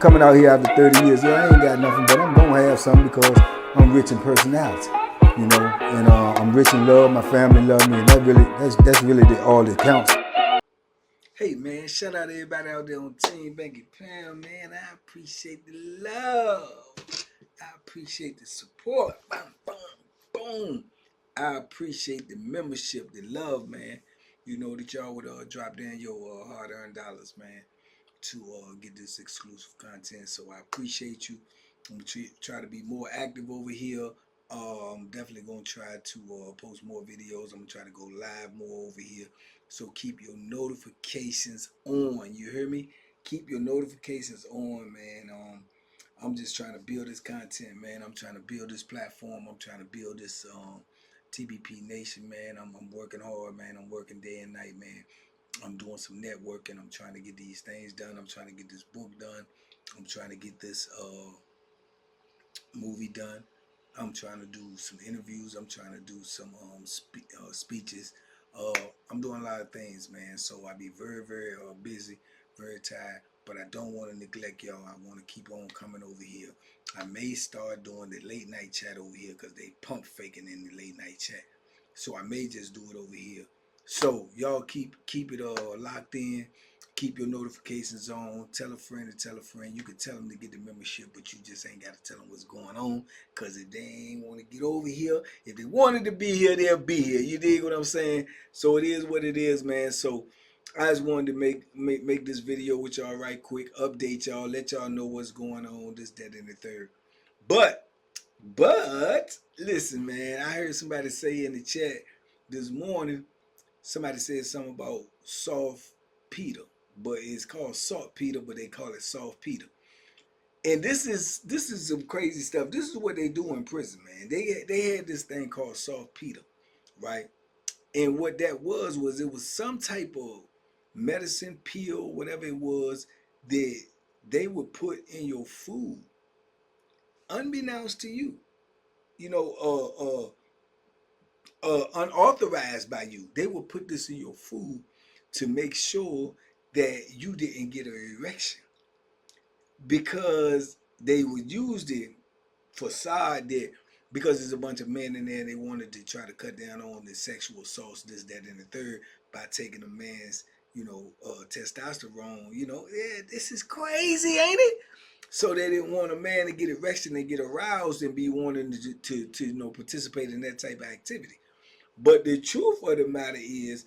coming out here after 30 years. Yeah, I ain't got nothing, but I'm gonna have something because I'm rich in personality, you know, and I'm rich in love. My family love me, and that's really all that counts. Hey man, shout out to everybody out there on Team Banky Pound, man. I appreciate the love. I appreciate the support. Boom, boom, boom. I appreciate the membership, the love, man. You know that y'all would drop down your hard-earned dollars, man, to get this exclusive content. So I appreciate you. I'm gonna try to be more active over here. I'm definitely gonna try to post more videos. I'm gonna try to go live more over here. So keep your notifications on. You hear me? Keep your notifications on, man. I'm just trying to build this content, man. I'm trying to build this platform. I'm trying to build this TBP Nation, man. I'm working hard, man. I'm working day and night, man. I'm doing some networking. I'm trying to get these things done. I'm trying to get this book done. I'm trying to get this movie done. I'm trying to do some interviews. I'm trying to do some speeches. I'm doing a lot of things, man. So I be very, very busy, very tired. But I don't want to neglect y'all. I want to keep on coming over here. I may start doing the late night chat over here because they pump faking in the late night chat. So I may just do it over here. So y'all keep it locked in. Keep your notifications on. Tell a friend to tell a friend. You can tell them to get the membership, but you just ain't got to tell them what's going on. Because if they ain't want to get over here, if they wanted to be here, they'll be here. You dig what I'm saying? So it is what it is, man. So I just wanted to make this video with y'all right quick. Update y'all. Let y'all know what's going on. This, that, and the third. But listen, man. I heard somebody say in the chat this morning, somebody said something about soft Peter, but it's called salt Peter, but they call it soft Peter. And this is some crazy stuff. This is what they do in prison, man. They had this thing called soft Peter, right? And what that was it was some type of medicine pill, whatever it was, that they would put in your food, unbeknownst to you. You know, unauthorized by you. They would put this in your food to make sure that you didn't get an erection, because they would use the facade that because there's a bunch of men in there, they wanted to try to cut down on the sexual assaults, this, that, and the third, by taking a man's, testosterone. Yeah, this is crazy, ain't it? So they didn't want a man to get erection and get aroused and be wanting to participate in that type of activity. But the truth of the matter is,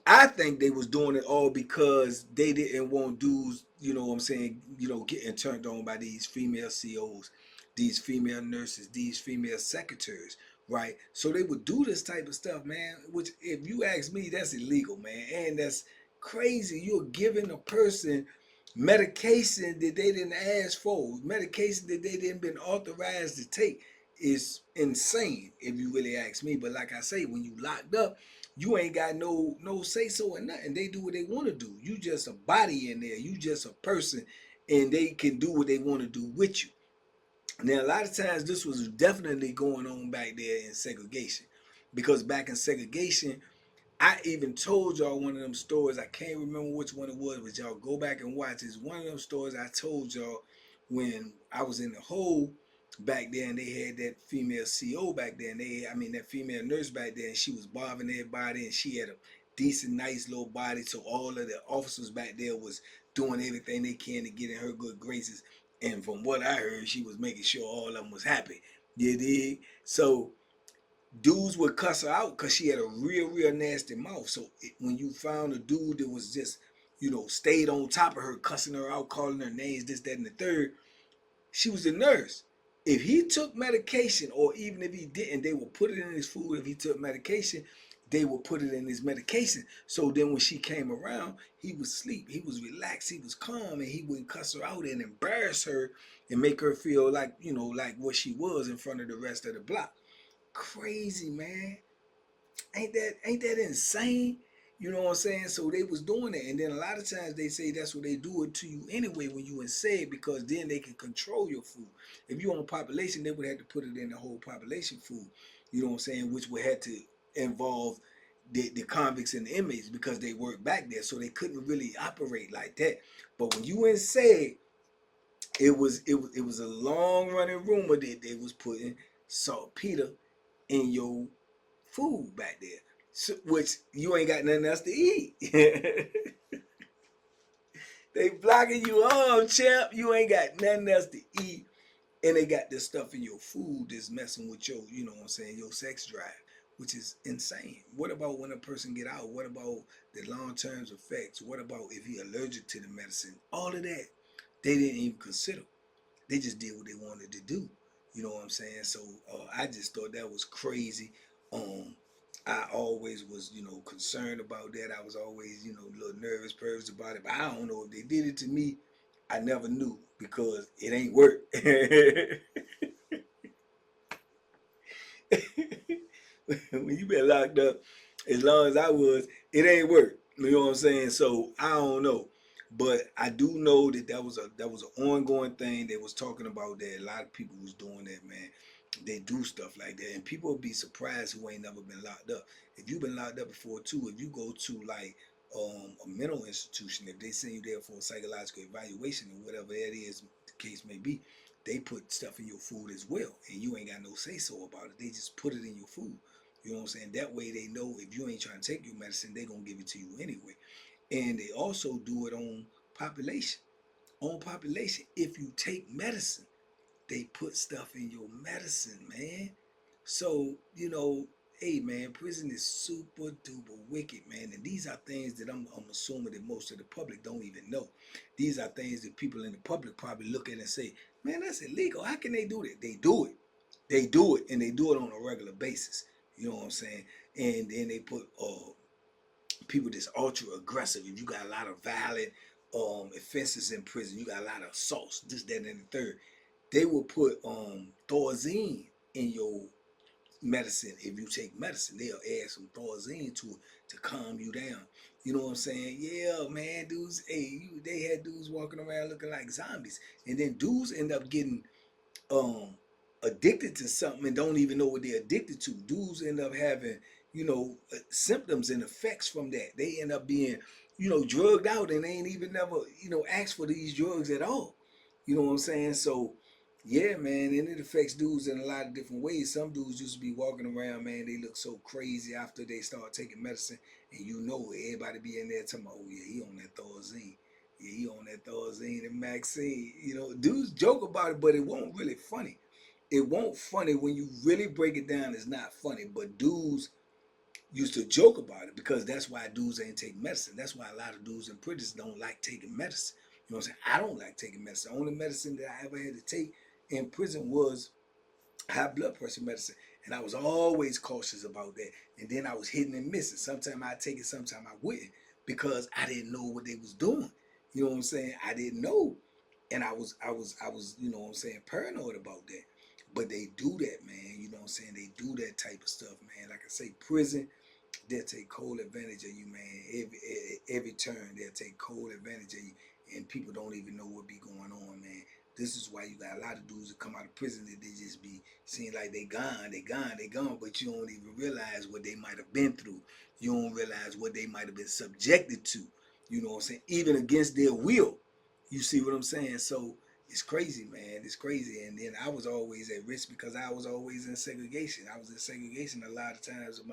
I think they was doing it all because they didn't want dudes, getting turned on by these female COs, these female nurses, these female secretaries, right? So they would do this type of stuff, man, which if you ask me, that's illegal, man. And that's crazy. You're giving a person medication that they didn't ask for, medication that they didn't been authorized to take. Is insane if you really ask me. But like I say, when you locked up, you ain't got no say so in nothing. They do what they want to do. You just a body in there. You just a person, and they can do what they want to do with you. Now, a lot of times this was definitely going on back there in segregation, because back in segregation, I even told y'all one of them stories. I can't remember which one it was, but y'all go back and watch. It's one of them stories I told y'all when I was in the hole back there, and they had that female CO back there, and that female nurse back there, and she was bothering everybody, and she had a decent, nice little body. So all of the officers back there was doing everything they can to get in her good graces. And from what I heard, she was making sure all of them was happy. You dig? So dudes would cuss her out because she had a real nasty mouth. So when you found a dude that was just, stayed on top of her, cussing her out, calling her names, this, that, and the third, she was a nurse. If he took medication, or even if he didn't, they would put it in his food. If he took medication, they would put it in his medication. So then when she came around, he would sleep. He was relaxed. He was calm, and he wouldn't cuss her out and embarrass her and make her feel like, like what she was in front of the rest of the block. Crazy, man. Ain't that insane? You know what I'm saying? So they was doing it, and then a lot of times they say that's what they do it to you anyway when you insane, because then they can control your food. If you on population, they would have to put it in the whole population food. You know what I'm saying? Which would have to involve the convicts and the inmates, because they work back there, so they couldn't really operate like that. But when you insane, it was a long running rumor that they was putting saltpeter in your food back there, so, which you ain't got nothing else to eat. They blocking you off, champ. You ain't got nothing else to eat, and they got this stuff in your food that's messing with your, you know what I'm saying, your sex drive, which is insane. What about when a person get out? What about the long term effects? What about if he allergic to the medicine? All of that they didn't even consider. They just did what they wanted to do. You know what I'm saying? So I just thought that was crazy. Um, I always was, concerned about that. I was always, a little nervous, purged about it. But I don't know if they did it to me. I never knew because it ain't work. When you been locked up as long as I was, it ain't work. You know what I'm saying? So I don't know. But I do know that that was an ongoing thing. They was talking about that. A lot of people was doing that, man. They do stuff like that, and people will be surprised who ain't never been locked up. If you've been locked up before too, if you go to like a mental institution, if they send you there for a psychological evaluation or whatever that is, the case may be, they put stuff in your food as well, and you ain't got no say so about it. They just put it in your food. You know what I'm saying? That way they know if you ain't trying to take your medicine, they gonna give it to you anyway. And they also do it on population. On population, if you take medicine, they put stuff in your medicine, man. So, hey man, prison is super duper wicked, man. And these are things that I'm assuming that most of the public don't even know. These are things that people in the public probably look at and say, man, that's illegal. How can they do that? They do it. They do it, and they do it on a regular basis. You know what I'm saying? And then they put people that's ultra aggressive. If you got a lot of violent offenses in prison, you got a lot of assaults, this, that, and the third. They will put Thorazine in your medicine. If you take medicine, they'll add some Thorazine to it to calm you down. You know what I'm saying? Yeah, man, dudes. Hey, they had dudes walking around looking like zombies, and then dudes end up getting um addicted to something and don't even know what they're addicted to. Dudes end up having, symptoms and effects from that. They end up being, drugged out and they ain't even never, asked for these drugs at all. You know what I'm saying? So yeah, man, and it affects dudes in a lot of different ways. Some dudes used to be walking around, man, they look so crazy after they start taking medicine, and everybody be in there talking about, oh yeah, he on that Thorazine. Yeah, he on that Thorazine and Maxine. Dudes joke about it, but it won't really funny. It won't funny when you really break it down. It's not funny, but dudes used to joke about it because that's why dudes ain't taking medicine. That's why a lot of dudes in prison don't like taking medicine. You know what I'm saying? I don't like taking medicine. The only medicine that I ever had to take in prison was high blood pressure medicine, and I was always cautious about that. And then I was hitting and missing. Sometimes I take it, sometimes I wouldn't, because I didn't know what they was doing. You know what I'm saying? I didn't know, and I was, you know what I'm saying, paranoid about that. But they do that, man. You know what I'm saying? They do that type of stuff, man. Like I say, prison, they'll take cold advantage of you, man. Every turn, they'll take cold advantage of you, and people don't even know what be going on, man. This is why you got a lot of dudes that come out of prison that they just be seeing like they gone, they gone, they gone, but you don't even realize what they might have been through. You don't realize what they might have been subjected to. You know what I'm saying? Even against their will. You see what I'm saying? So it's crazy, man. It's crazy. And then I was always at risk because I was always in segregation. I was in segregation a lot of times of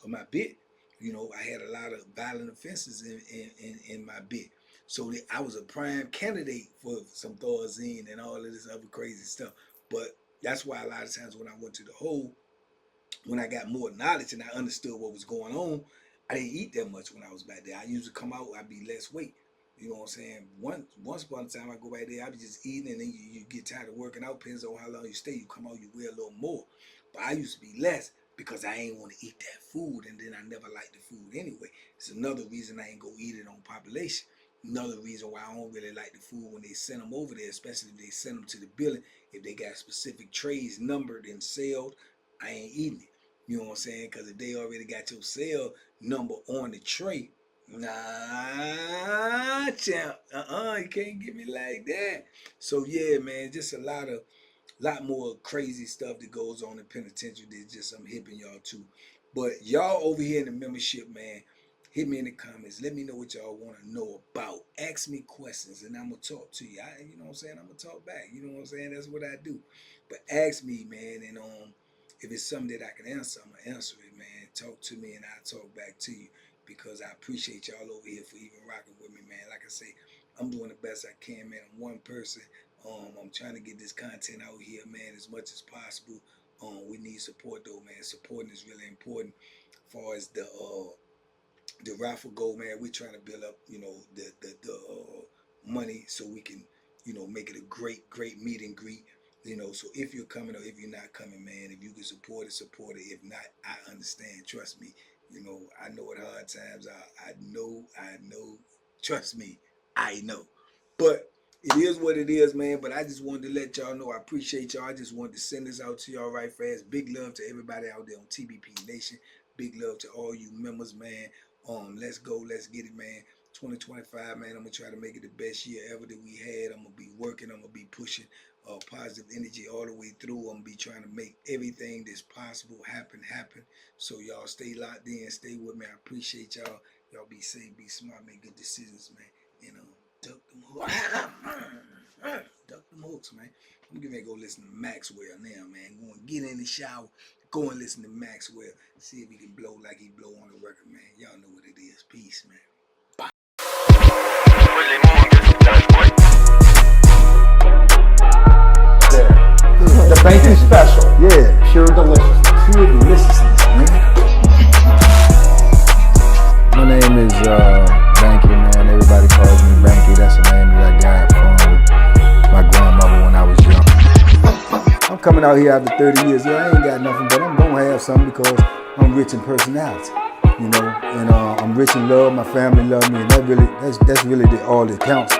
my bit. I had a lot of violent offenses in my bit. So I was a prime candidate for some Thorazine and all of this other crazy stuff. But that's why a lot of times when I went to the hole, when I got more knowledge and I understood what was going on, I didn't eat that much when I was back there. I used to come out, I'd be less weight. You know what I'm saying? Once upon a time I go back there, I be just eating, and then you get tired of working out. Depends on how long you stay. You come out, you weigh a little more. But I used to be less because I ain't want to eat that food, and then I never liked the food anyway. It's another reason I ain't go eat it on population. Another reason why I don't really like the food when they send them over there, especially if they send them to the building. If they got specific trays numbered and sealed, I ain't eating it. You know what I'm saying? Because if they already got your cell number on the tray, nah, champ. You can't get me like that. So yeah, man, just a lot more crazy stuff that goes on in penitentiary that just I'm hipping y'all to. But y'all over here in the membership, man, Hit me in the comments. Let me know what y'all want to know about. Ask me questions and I'm going to talk to you. You know what I'm saying? I'm going to talk back. You know what I'm saying? That's what I do. But ask me, man. And if it's something that I can answer, I'm going to answer it, man. Talk to me and I'll talk back to you, because I appreciate y'all over here for even rocking with me, man. Like I say, I'm doing the best I can, man. I'm one person. I'm trying to get this content out here, man, as much as possible. We need support, though, man. Supporting is really important. As far as the raffle go, man, we're trying to build up, you know, the money so we can, you know, make it a great meet and greet. You know, so if you're coming or if you're not coming, man, if you can support it, support it. If not, I understand. Trust me. You know, I know what hard times are. I know. Trust me, I know. But it is what it is, man. But I just wanted to let y'all know I appreciate y'all. I just wanted to send this out to y'all right fast. Big love to everybody out there on TBP Nation. Big love to all you members, man. Let's go, let's get it, man. 2025, man, I'm gonna try to make it the best year ever that we had. I'm gonna be working, I'm gonna be pushing positive energy all the way through. I'm gonna be trying to make everything that's possible happen. So y'all stay locked in, stay with me. I appreciate y'all. Y'all be safe, be smart, make good decisions, man. And duck them hooks. Duck them hooks, man. I'm gonna go listen to Maxwell now, man. Go and get in the shower. Go and listen to Maxwell. See if he can blow like he blow on the record, man. Y'all know what it is. Peace, man. Bye. The banking special. Yeah. Pure deliciousness. Pure deliciousness, man. My name is Banky, man. Everybody calls me Banky. That's the name that I got from my grandmother when I was young. I'm coming out here after 30 years. Yeah, I ain't got nothing, but I'm gonna have something because I'm rich in personality, you know, and I'm rich in love. My family love me, and that's really all that counts.